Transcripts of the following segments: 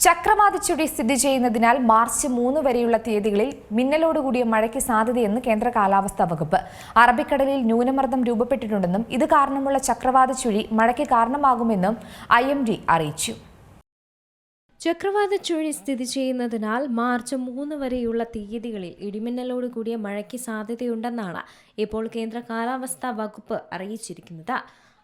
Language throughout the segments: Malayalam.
ചക്രവാത ചുഴി സ്ഥിതി ചെയ്യുന്നതിനാൽ മാർച്ച് 3 വരെയുള്ള തീയതികളിൽ മിന്നലോടുകൂടിയ മഴയ്ക്ക് സാധ്യതയെന്ന് കേന്ദ്ര കാലാവസ്ഥാ വകുപ്പ്. അറബിക്കടലിൽ ന്യൂനമർദ്ദം രൂപപ്പെട്ടിട്ടുണ്ടെന്നും ഇത് കാരണമുള്ള ചക്രവാത ചുഴി മഴയ്ക്ക് കാരണമാകുമെന്നും IMD അറിയിച്ചു. ചക്രവാത ചുഴി സ്ഥിതി ചെയ്യുന്നതിനാൽ മാർച്ച് 3 വരെയുള്ള തീയതികളിൽ ഇടിമിന്നലോട് കൂടിയ മഴയ്ക്ക് സാധ്യതയുണ്ടെന്നാണ് ഇപ്പോൾ കേന്ദ്ര കാലാവസ്ഥാ വകുപ്പ് അറിയിച്ചിരിക്കുന്നത്.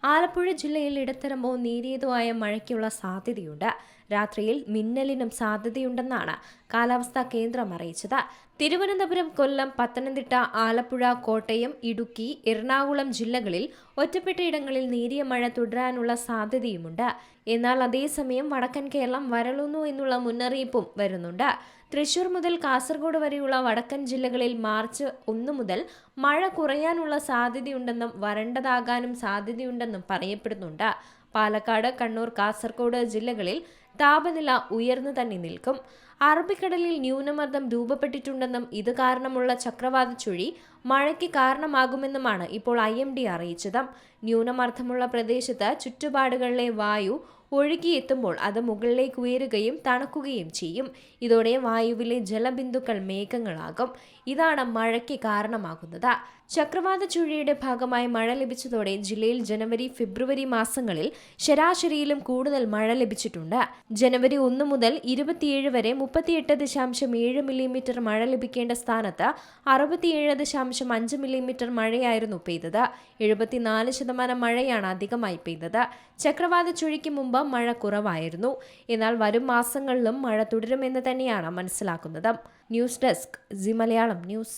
ആലപ്പുഴ ജില്ലയിൽ ഇടത്തരമോ നേരിയതോ ആയ മഴയ്ക്കുള്ള സാധ്യതയുണ്ട്. രാത്രിയിൽ മിന്നലിനും സാധ്യതയുണ്ടെന്നാണ് കാലാവസ്ഥാ കേന്ദ്രം അറിയിച്ചത്. തിരുവനന്തപുരം, കൊല്ലം, പത്തനംതിട്ട, ആലപ്പുഴ, കോട്ടയം, ഇടുക്കി, എറണാകുളം ജില്ലകളിൽ ഒറ്റപ്പെട്ടയിടങ്ങളിൽ നേരിയ മഴ തുടരാനുള്ള സാധ്യതയുമുണ്ട്. എന്നാൽ അതേസമയം വടക്കൻ കേരളം വരളുന്നു എന്നുള്ള മുന്നറിയിപ്പും വരുന്നുണ്ട്. തൃശൂർ മുതൽ കാസർഗോഡ് വരെയുള്ള വടക്കൻ ജില്ലകളിൽ മാർച്ച് 1 മുതൽ മഴ കുറയാനുള്ള സാധ്യതയുണ്ടെന്നും വരണ്ടതാകാനും സാധ്യതയുണ്ടെന്നും പറയപ്പെടുന്നുണ്ട്. പാലക്കാട്, കണ്ണൂർ, കാസർഗോഡ് ജില്ലകളിൽ താപനില ഉയർന്നു തന്നെ നിൽക്കും. അറബിക്കടലിൽ ന്യൂനമർദ്ദം രൂപപ്പെട്ടിട്ടുണ്ടെന്നും ഇത് കാരണമുള്ള ചക്രവാത ചുഴി മഴയ്ക്ക് കാരണമാകുമെന്നുമാണ് ഇപ്പോൾ IMD അറിയിച്ചത്. ന്യൂനമർദ്ദമുള്ള പ്രദേശത്ത് ചുറ്റുപാടുകളിലെ വായു ഒഴുകിയെത്തുമ്പോൾ അത് മുകളിലേക്ക് ഉയരുകയും തണുക്കുകയും ചെയ്യും. ഇതോടെ വായുവിലെ ജലബിന്ദുക്കൾ മേഘങ്ങളാകും. ഇതാണ് മഴയ്ക്ക് കാരണമാകുന്നത്. ചക്രവാത ചുഴിയുടെ ഭാഗമായി മഴ ലഭിച്ചതോടെ ജില്ലയിൽ ജനുവരി, ഫെബ്രുവരി മാസങ്ങളിൽ ശരാശരിയിലും കൂടുതൽ മഴ ലഭിച്ചിട്ടുണ്ട്. ജനുവരി 1 മുതൽ 27 വരെ 38.7 മില്ലിമീറ്റർ മഴ ലഭിക്കേണ്ട സ്ഥാനത്ത് 67.5 മില്ലിമീറ്റർ മഴയായിരുന്നു പെയ്തത്. 74% മഴയാണ് അധികമായി പെയ്തത്. ചക്രവാത ചുഴിക്ക് മുമ്പ് മഴ കുറവായിരുന്നു. എന്നാൽ വരും മാസങ്ങളിലും മഴ തുടരുമെന്ന് തന്നെയാണ് മനസ്സിലാക്കുന്നത്. News desk C Malayalam news.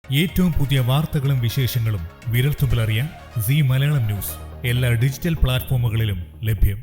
ഏറ്റവും പുതിയ വാർത്തകളും വിശേഷങ്ങളും വിരൽത്തുമ്പിലറിയാൻ സി മലയാളം ന്യൂസ് എല്ലാ ഡിജിറ്റൽ പ്ലാറ്റ്ഫോമുകളിലും ലഭ്യം.